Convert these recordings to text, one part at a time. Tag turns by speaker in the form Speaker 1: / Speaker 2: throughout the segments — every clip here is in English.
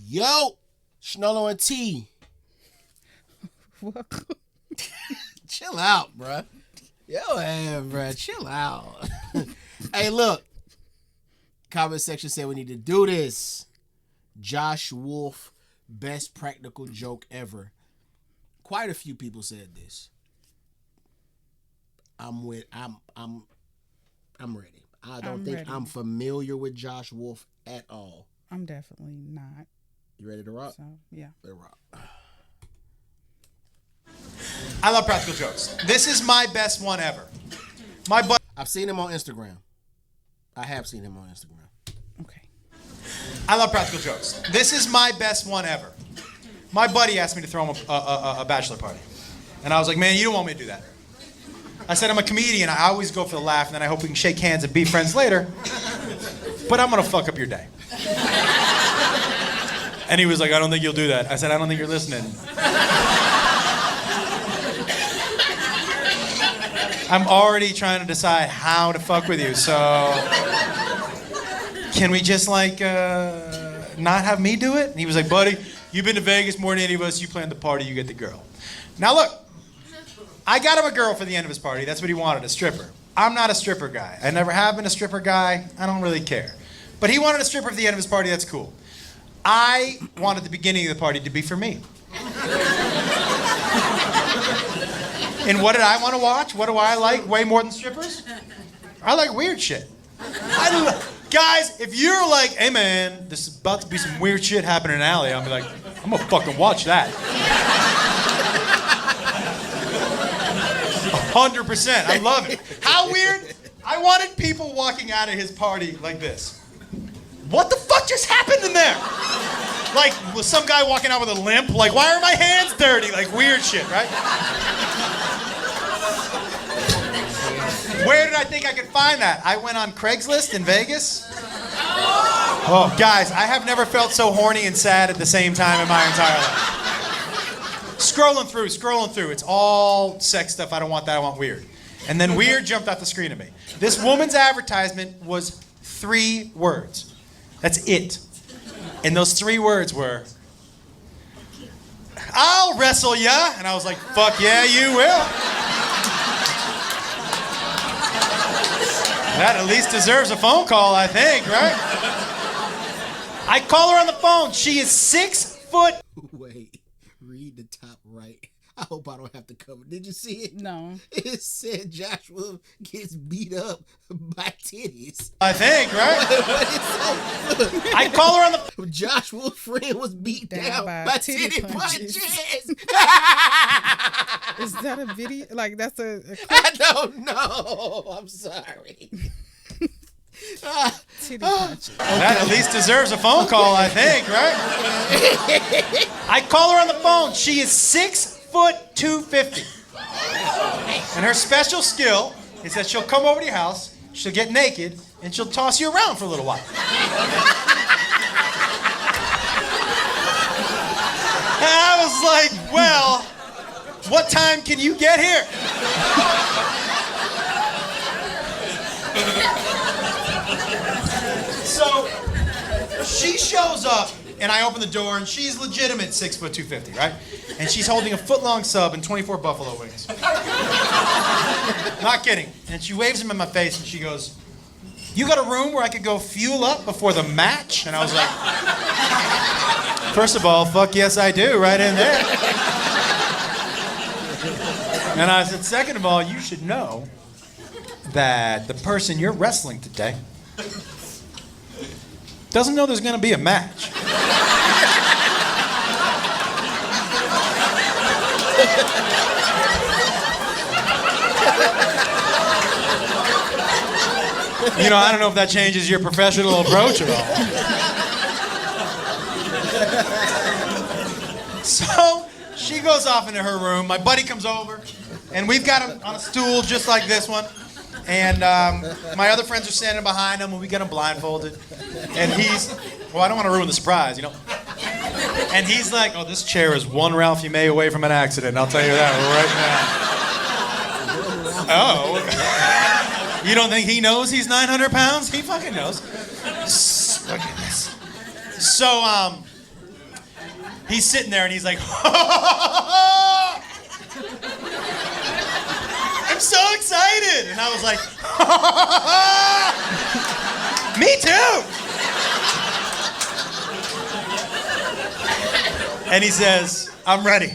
Speaker 1: Yo, Nolo Tee. Chill out, bruh. Yo, bruh, chill out. Hey, look. Comment section said we need to do this. Jodh Wolf, best practical joke ever. Quite a few people said this. I'm ready. I don't think I'm familiar with Jodh Wolf at all.
Speaker 2: I'm definitely not.
Speaker 1: You ready to rock?
Speaker 2: So, yeah.
Speaker 1: Ready to rock.
Speaker 3: I love practical jokes. This is my best one ever.
Speaker 1: I've seen him on Instagram. I have seen him on Instagram.
Speaker 2: Okay.
Speaker 3: I love practical jokes. This is my best one ever. My buddy asked me to throw him a bachelor party. And I was like, man, you don't want me to do that. I said, I'm a comedian. I always go for the laugh, and then I hope we can shake hands and be friends later. But I'm going to fuck up your day. And he was like, I don't think you'll do that. I said, I don't think you're listening. I'm already trying to decide how to fuck with you, so can we just not have me do it? And he was like, buddy, you've been to Vegas more than any of us. You planned the party, you get the girl. Now look, I got him a girl for the end of his party. That's what he wanted, a stripper. I'm not a stripper guy. I never have been a stripper guy. I don't really care. But he wanted a stripper for the end of his party. That's cool. I wanted the beginning of the party to be for me. And what did I want to watch? What do I like way more than strippers? I like weird shit. Guys, if you're like, hey man, this is about to be some weird shit happening in an alley, I'm like, I'm gonna fucking watch that. 100%. I love it. How weird? I wanted people walking out of his party like this. What the fuck just happened in there? Like, was some guy walking out with a limp? Like, why are my hands dirty? Like, weird shit, right? Where did I think I could find that? I went on Craigslist in Vegas. Oh, guys, I have never felt so horny and sad at the same time in my entire life. Scrolling through. It's all sex stuff. I don't want that. I want weird. And then weird jumped off the screen at me. This woman's advertisement was 3 words. That's it. And those 3 words were, I'll wrestle ya. And I was like, fuck yeah, you will. That at least deserves a phone call, I think, right? I call her on the phone. She is 6 foot.
Speaker 1: Wait, read the top right. I hope I don't have to cover. Did you see it?
Speaker 2: No.
Speaker 1: It said Jodh Wolf gets beat up by titties.
Speaker 3: I think, right?
Speaker 1: What did it say?
Speaker 3: I call her on the
Speaker 1: Jodh Wolf's friend was beat down by titty punches.
Speaker 2: Is that a video? Like, that's a
Speaker 1: I don't know. I'm sorry.
Speaker 2: titty punch.
Speaker 3: That at least deserves a phone call, I think, right? I call her on the phone. She is 6 foot 250. And her special skill is that she'll come over to your house, she'll get naked, and she'll toss you around for a little while. And I was like, well, what time can you get here? So she shows up, and I open the door, and she's legitimate 6 foot 250, right? And she's holding a foot-long sub and 24 buffalo wings. Not kidding. And she waves them in my face, and she goes, you got a room where I could go fuel up before the match? And I was like, first of all, fuck yes I do, right in there. And I said, second of all, you should know that the person you're wrestling today doesn't know there's going to be a match. You know, I don't know if that changes your professional approach at all. So she goes off into her room. My buddy comes over, and we've got him on a stool just like this one. And my other friends are standing behind him, and we get him blindfolded. And he's, well, I don't want to ruin the surprise, you know. And he's like, oh, this chair is one Ralphie May away from an accident. I'll tell you that right now. Oh. You don't think he knows he's 900 pounds? He fucking knows. Look at this. So, He's sitting there and he's like, I'm so excited. And I was like, me too. And he says, I'm ready.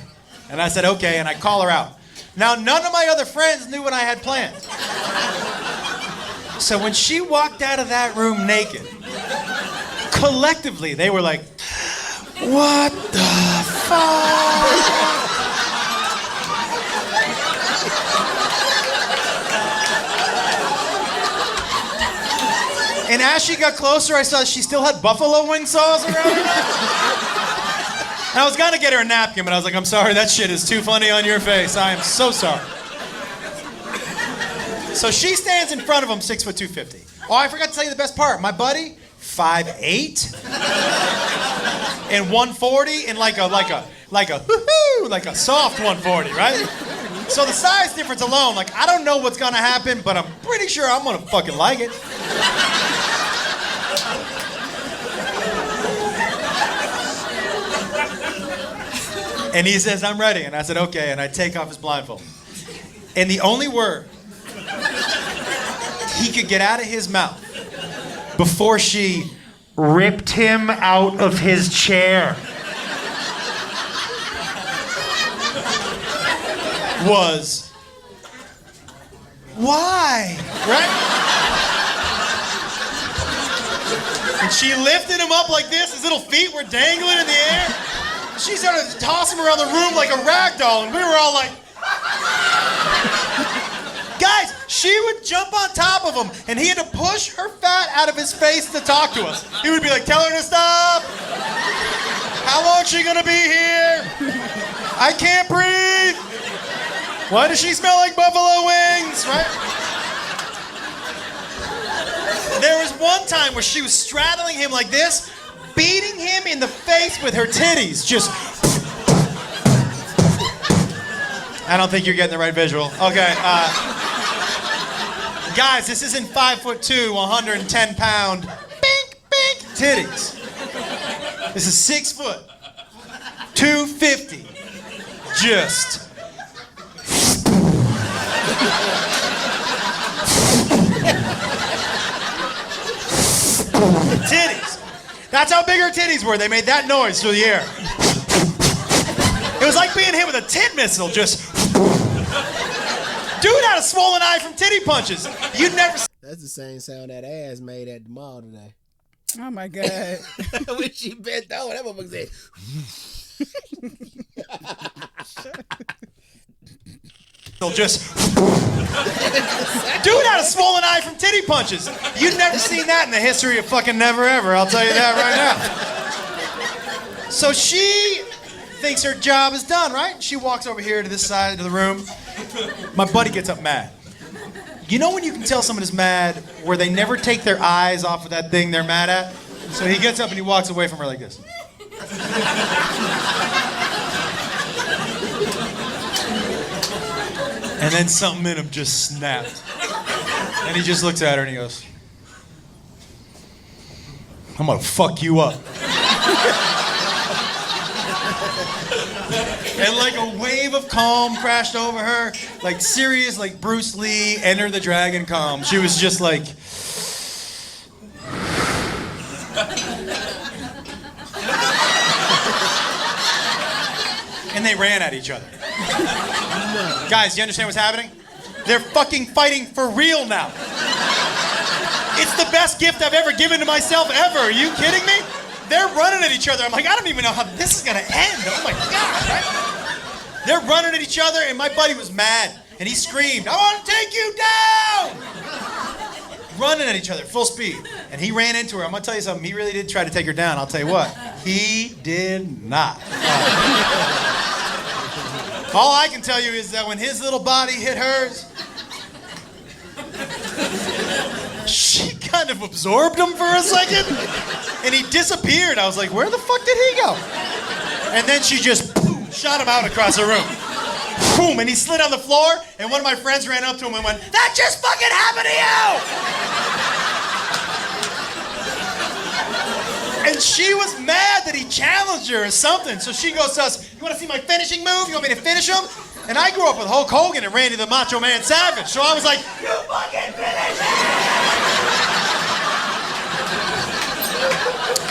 Speaker 3: And I said, okay, and I call her out. Now, none of my other friends knew what I had planned. So when she walked out of that room naked, collectively, they were like, what the fuck? And as she got closer, I saw she still had buffalo wing sauce around her mouth. And I was gonna get her a napkin, but I was like, I'm sorry, that shit is too funny on your face. I am so sorry. So she stands in front of him, 6'2", 250. Oh, I forgot to tell you the best part. My buddy, 5'8", and 140, and like a soft 140, right? So the size difference alone, like, I don't know what's gonna happen, but I'm pretty sure I'm gonna fucking like it. And he says, I'm ready. And I said, okay. And I take off his blindfold. And the only word he could get out of his mouth before she ripped him out of his chair was, why? Right? And she lifted him up like this. His little feet were dangling in the air. She started to toss him around the room like a rag doll, and we were all like, guys, she would jump on top of him, and he had to push her fat out of his face to talk to us. He would be like, tell her to stop. How long is she gonna be here? I can't breathe. Why does she smell like buffalo wings, right? There was one time where she was straddling him like this, beating him in the face with her titties. Just. I don't think you're getting the right visual. Okay. Guys, this isn't 5'2", 110-pound, bink, bink, titties. This is 6 foot, 250. Just. Titties. That's how big her titties were. They made that noise through the air. It was like being hit with a tit missile, just. Dude had a swollen eye from titty punches. You'd never.
Speaker 1: That's the same sound that ass made at the mall today.
Speaker 2: Oh my God.
Speaker 1: When she bent over, that motherfucker said.
Speaker 3: Just. Dude had a swollen eye from titty punches. You'd never seen that in the history of fucking never ever. I'll tell you that right now. So she thinks her job is done, right? She walks over here to this side of the room. My buddy gets up mad. You know when you can tell someone is mad where they never take their eyes off of that thing they're mad at? So he gets up and he walks away from her like this. And then something in him just snapped. And he just looks at her and he goes, I'm gonna fuck you up. And like a wave of calm crashed over her, like serious, like Bruce Lee, Enter the Dragon calm. She was just like, and they ran at each other. Guys, you understand what's happening? They're fucking fighting for real now. It's the best gift I've ever given to myself ever. Are you kidding me? They're running at each other. I'm like, I don't even know how this is gonna end. Oh my God, right? They're running at each other, and my buddy was mad, and he screamed, I want to take you down! Running at each other, full speed. And he ran into her. I'm gonna tell you something, he really did try to take her down. I'll tell you what, he did not. All I can tell you is that when his little body hit hers, she kind of absorbed him for a second, and he disappeared. I was like, where the fuck did he go? And then she just boom, shot him out across the room. Boom, and he slid on the floor, and one of my friends ran up to him and went, that just fucking happened to you! And And she was mad that he challenged her or something. So she goes to us, you want to see my finishing move? You want me to finish him? And I grew up with Hulk Hogan and Randy the Macho Man Savage. So I was like, you fucking finish it!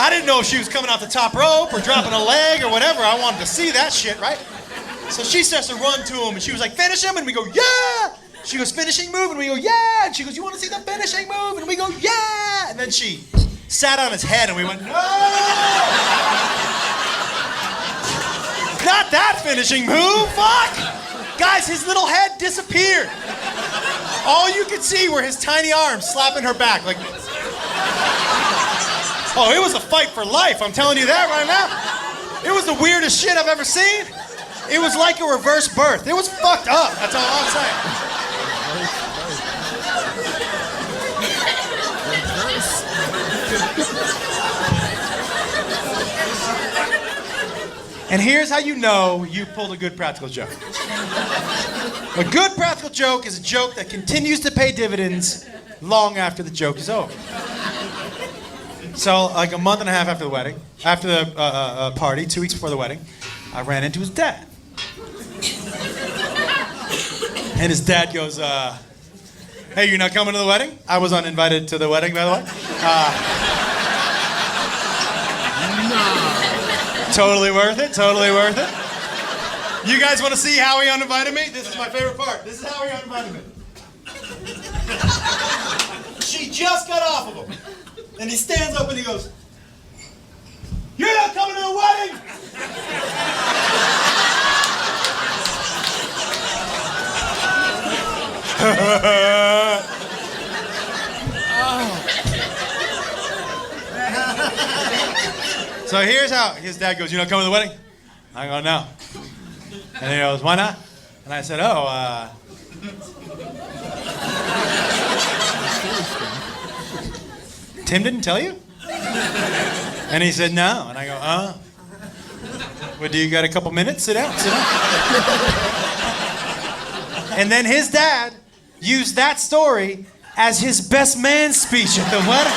Speaker 3: I didn't know if she was coming off the top rope or dropping a leg or whatever. I wanted to see that shit, right? So she starts to run to him and she was like, finish him? And we go, yeah! She goes, finishing move? And we go, yeah! And she goes, you want to see the finishing move? And we go, yeah! And then she sat on his head and we went, no! Not that finishing move, fuck! Guys, his little head disappeared. All you could see were his tiny arms slapping her back like this. Oh, it was a fight for life, I'm telling you that right now. It was the weirdest shit I've ever seen. It was like a reverse birth. It was fucked up, that's all I'm saying. And here's how you know you pulled a good practical joke. A good practical joke is a joke that continues to pay dividends long after the joke is over. So, like a month and a half after the wedding, after the party, 2 weeks before the wedding, I ran into his dad. And his dad goes, hey, you're not coming to the wedding? I was uninvited to the wedding, by the way. Totally worth it, totally worth it. You guys want to see how he uninvited me? This is my favorite part. This is how he uninvited me. She just got off of him. And he stands up and he goes, you're not coming to the wedding! So here's how his dad goes, you not coming to the wedding? I go, no. And he goes, why not? And I said, Tim didn't tell you? And he said, no. And I go, well, do you got a couple minutes? Sit down, sit down. And then his dad used that story as his best man speech at the wedding.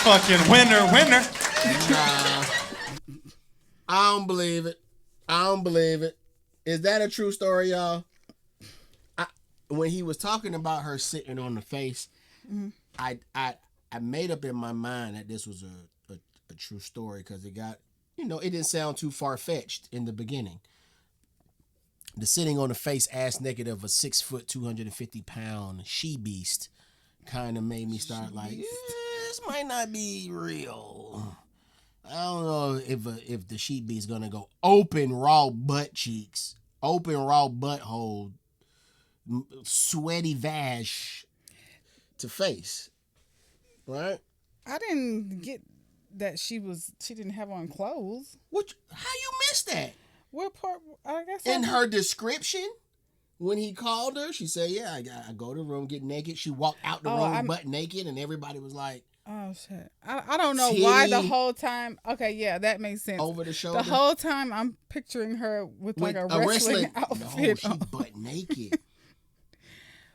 Speaker 3: Fucking winner.
Speaker 1: Nah. I don't believe it. I don't believe it. Is that a true story, y'all? When he was talking about her sitting on the face, I made up in my mind that this was a true story because it got, it didn't sound too far-fetched in the beginning. The sitting on the face ass naked of a 6 foot, 250 pound she-beast kind of made me start like, this might not be real. I don't know if the she-beast gonna go open raw butt cheeks, open raw butthole, sweaty vag to face, right?
Speaker 2: I didn't get that she didn't have on clothes.
Speaker 1: How you missed that?
Speaker 2: What part? I guess
Speaker 1: in her description, when he called her, she said, yeah, I go to the room, get naked. She walked out the room butt naked, and everybody was like,
Speaker 2: oh, shit. I don't know why the whole time. Okay, yeah, that makes sense.
Speaker 1: Over the shoulder.
Speaker 2: The whole time I'm picturing her with like a wrestling outfit
Speaker 1: no, she butt naked.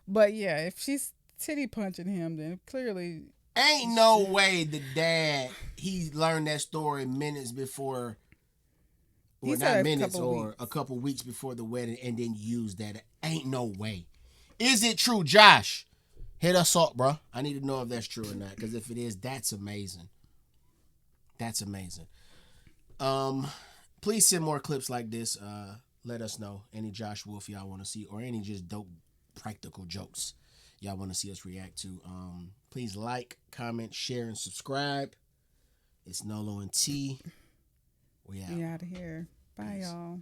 Speaker 2: But yeah, if she's titty punching him, then clearly...
Speaker 1: Ain't no way the dad, he learned that story minutes before... Well, not minutes or a couple weeks before the wedding and then use that. Ain't no way. Is it true, Josh? Hit us up, bro. I need to know if that's true or not. Because if it is, that's amazing. That's amazing. Please send more clips like this. Let us know any Jodh Wolf y'all want to see or any just dope practical jokes y'all want to see us react to. Please like, comment, share, and subscribe. It's Nolo Tee. We out.
Speaker 2: We out of here. Bye, y'all.